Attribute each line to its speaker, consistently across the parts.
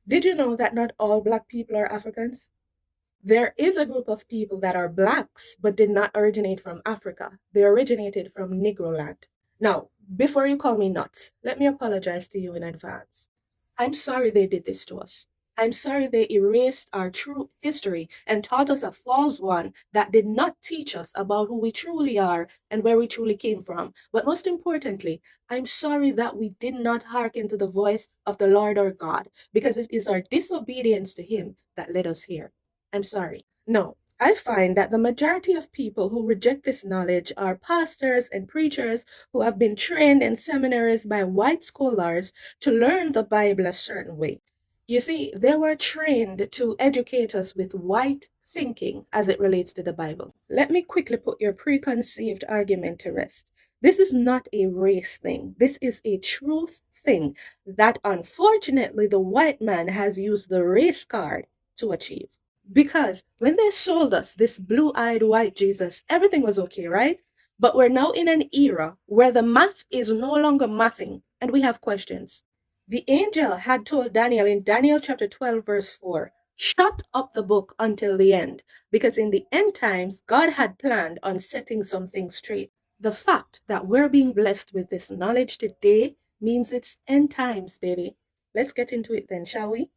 Speaker 1: Did you know that not all Black people are Africans? There is a group of people that are Blacks but did not originate from Africa. They originated from Negroland. Now, before you call me nuts, let me apologize to you in advance. I'm sorry they did this to us. I'm sorry they erased our true history and taught us a false one that did not teach us about who we truly are and where we truly came from. But most importantly, I'm sorry that we did not hearken to the voice of the Lord our God, because it is our disobedience to Him that led us here. I'm sorry. No, I find that the majority of people who reject this knowledge are pastors and preachers who have been trained in seminaries by white scholars to learn the Bible a certain way. You see, they were trained to educate us with white thinking as it relates to the Bible. Let me quickly put your preconceived argument to rest. This is not a race thing. This is a truth thing that unfortunately the white man has used the race card to achieve. Because when they sold us this blue-eyed white Jesus, everything was okay, right? But we're now in an era where the math is no longer mathing and we have questions. The angel had told Daniel in Daniel chapter 12, verse 4, shut up the book until the end, because in the end times, God had planned on setting some things straight. The fact that we're being blessed with this knowledge today means it's end times, baby. Let's get into it then, shall we?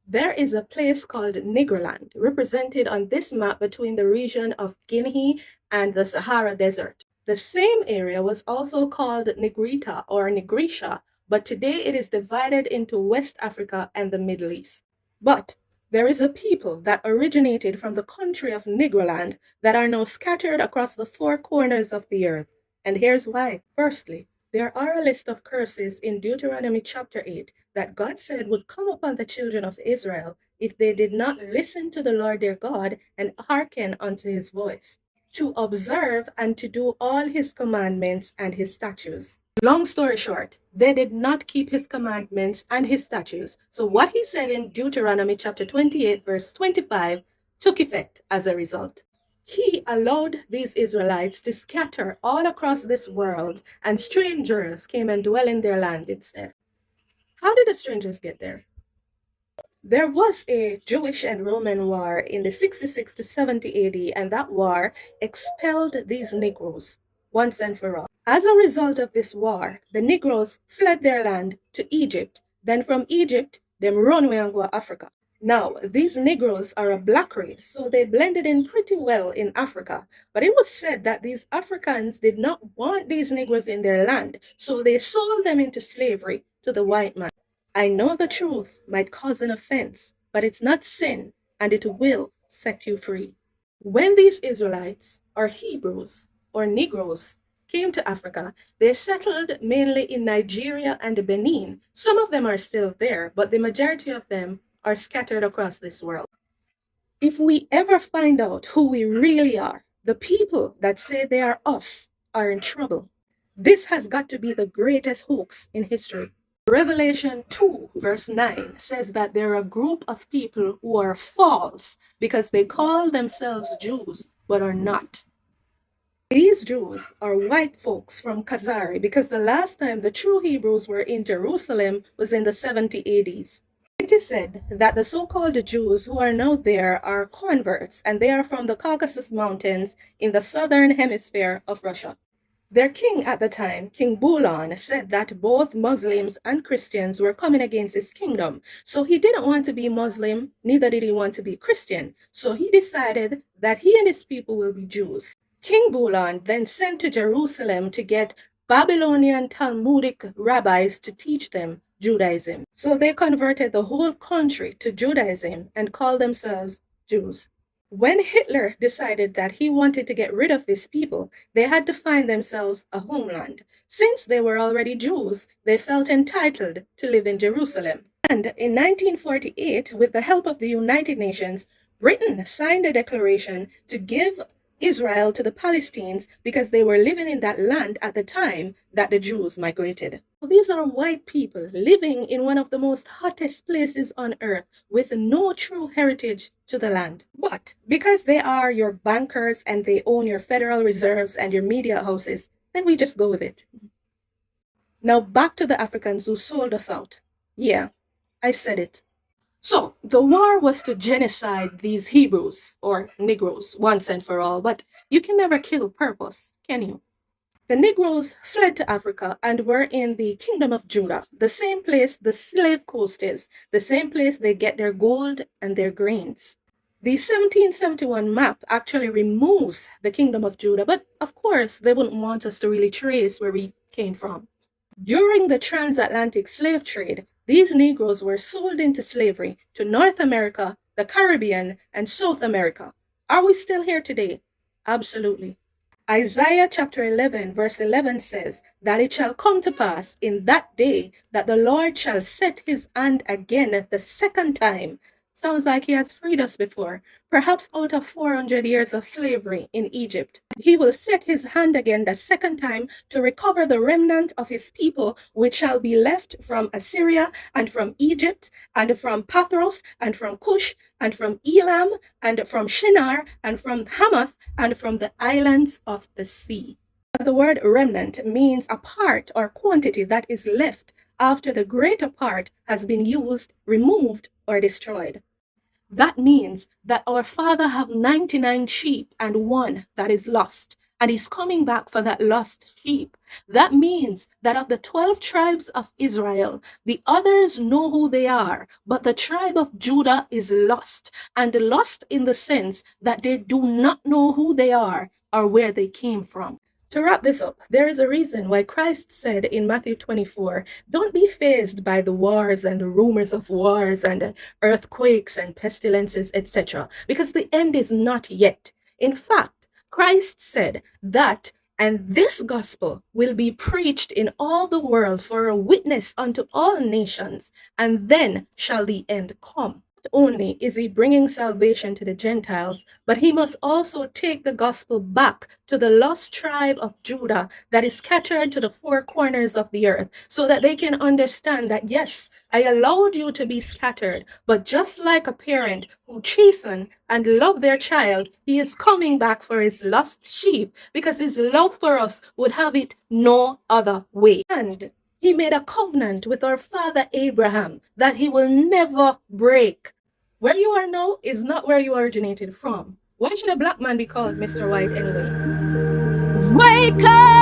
Speaker 1: There is a place called Negroland, represented on this map between the region of Guinea and the Sahara Desert. The same area was also called Negrita or Negritia, but today it is divided into West Africa and the Middle East. But there is a people that originated from the country of Negroland that are now scattered across the four corners of the earth. And here's why. Firstly, there are a list of curses in Deuteronomy chapter 8 that God said would come upon the children of Israel if they did not listen to the Lord their God and hearken unto his voice, to observe and to do all his commandments and his statutes. Long story short, they did not keep his commandments and his statutes. So what he said in Deuteronomy chapter 28, verse 25, took effect as a result. He allowed these Israelites to scatter all across this world, and strangers came and dwell in their land instead. How did the strangers get there? There was a Jewish and Roman war in the 66 to 70 AD, and that war expelled these Negroes once and for all. As a result of this war, the Negroes fled their land to Egypt. Then from Egypt, them run away and go to Africa. Now, these Negroes are a black race, so they blended in pretty well in Africa. But it was said that these Africans did not want these Negroes in their land, so they sold them into slavery to the white man. I know the truth might cause an offense, but it's not sin, and it will set you free. When these Israelites, or Hebrews, or Negroes, came to Africa, they settled mainly in Nigeria and Benin. Some of them are still there, but the majority of them are scattered across this world. If we ever find out who we really are, the people that say they are us are in trouble. This has got to be the greatest hoax in history. Revelation 2, verse 9 says that there are a group of people who are false because they call themselves Jews but are not. These Jews are white folks from Khazari because the last time the true Hebrews were in Jerusalem was in the 70 ADs. It is said that the so-called Jews who are now there are converts, and they are from the Caucasus Mountains in the southern hemisphere of Russia. Their king at the time, King Bulan, said that both Muslims and Christians were coming against his kingdom. So he didn't want to be Muslim, neither did he want to be Christian. So he decided that he and his people will be Jews. King Bulan then sent to Jerusalem to get Babylonian Talmudic rabbis to teach them Judaism. So they converted the whole country to Judaism and called themselves Jews. When Hitler decided that he wanted to get rid of these people, they had to find themselves a homeland. Since they were already Jews, they felt entitled to live in Jerusalem. And in 1948, with the help of the United Nations, Britain signed a declaration to give Israel to the Palestinians because they were living in that land at the time that the Jews migrated. These are white people living in one of the most hottest places on earth with no true heritage to the land. But because they are your bankers and they own your Federal Reserves and your media houses, then we just go with it. Now back to the Africans who sold us out. Yeah, I said it. So the war was to genocide these Hebrews or Negroes once and for all, but you can never kill purpose, can you? The Negroes fled to Africa and were in the Kingdom of Judah, the same place the slave coast is, the same place they get their gold and their grains. The 1771 map actually removes the Kingdom of Judah, but of course, they wouldn't want us to really trace where we came from. During the transatlantic slave trade, these Negroes were sold into slavery to North America, the Caribbean, and South America. Are we still here today? Absolutely. Isaiah chapter 11, verse 11 says that it shall come to pass in that day that the Lord shall set his hand again the second time. Sounds like he has freed us before, perhaps out of 400 years of slavery in Egypt. He will set his hand again the second time to recover the remnant of his people, which shall be left from Assyria and from Egypt and from Pathros and from Cush and from Elam and from Shinar and from Hamath and from the islands of the sea. The word remnant means a part or quantity that is left after the greater part has been used, removed, or destroyed. That means that our Father have 99 sheep and one that is lost, and he's coming back for that lost sheep. That means that of the 12 tribes of Israel, the others know who they are, but the tribe of Judah is lost, and lost in the sense that they do not know who they are or where they came from. To wrap this up, there is a reason why Christ said in Matthew 24, don't be fazed by the wars and the rumors of wars and earthquakes and pestilences, etc., because the end is not yet. In fact, Christ said that, and this gospel will be preached in all the world for a witness unto all nations, and then shall the end come. Not only is he bringing salvation to the Gentiles, but he must also take the gospel back to the lost tribe of Judah that is scattered to the four corners of the earth, so that they can understand that, yes, I allowed you to be scattered, but just like a parent who chasten and love their child, he is coming back for his lost sheep, because his love for us would have it no other way. And he made a covenant with our father Abraham that he will never break. Where you are now is not where you originated from. Why should a black man be called Mr. White anyway? Wake up!